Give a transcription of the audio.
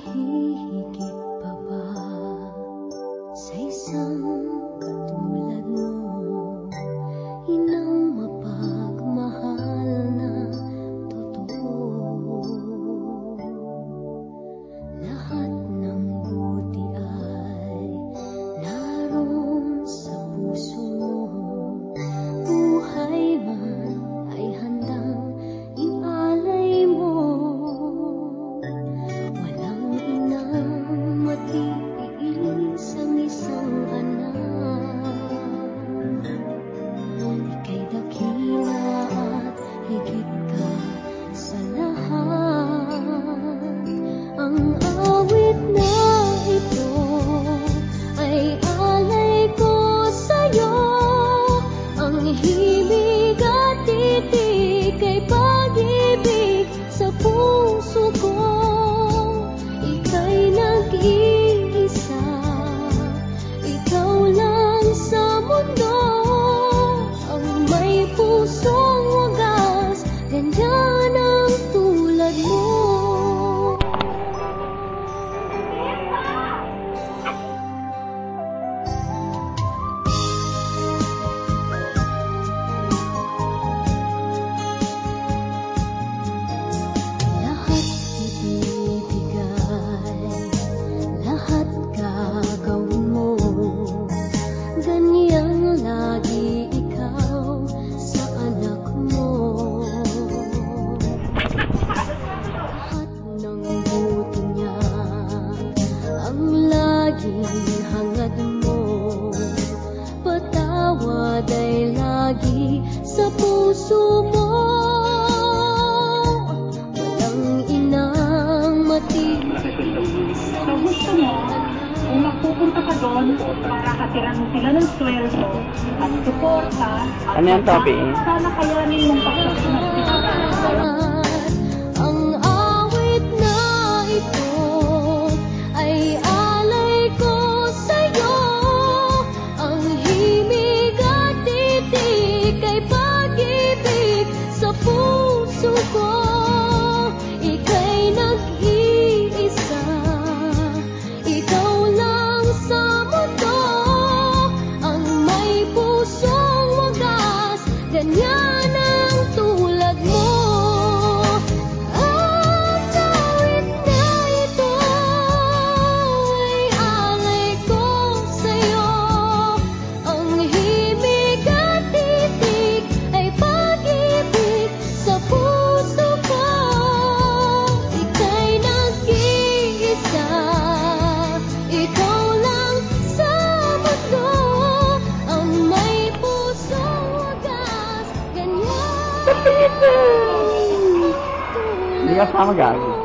hihigit pa ba sa isang katulad mo? Inang mapagmahal na totoo. Lahat ng buti ay naroon sa puso mo. Buhay man ay handang inalay mo. Walang inang matiis ang isang anak. Ika'y dakila at higit ka sa lahat. Ang awit na ito ay alay ko sa'yo. Ang himig at titig ay pag-ibig sa puso ko. Ika'y nag-iisa, ikaw lang sa mundo. Ang may pusong wagas, ganyan ang tulad mo. Lahat ibibigay, lahat gagawin mo. Ganyang lagi ikaw sa anak mo. Lahat ng buti niya ang laging hangad mo. Patawad ay lagi sa puso mo. Walang inang matiis So gusto mo, kung magpupunta ka doon para hatiran mo sila ng sweldo at suporta at Ano yung topic? sana kayanin mong pagkasunod. ang awit na ito ay alay ko sa'yo. Ang himig at titig ay pag-ibig sa puso ko. Ika'y nag-iisa, ikaw lang sa mundo. Ang may pusong wagas, ganyan ang tulad mo. Ang awit na ito ay alay ko sa'yo. Ang himig at titig ay pag-ibig sa puso ko. Ika'y nag-iisa, ikaw lang sa mundo. Ang may pusong wagas, ganyan. Hindi ka sama gago.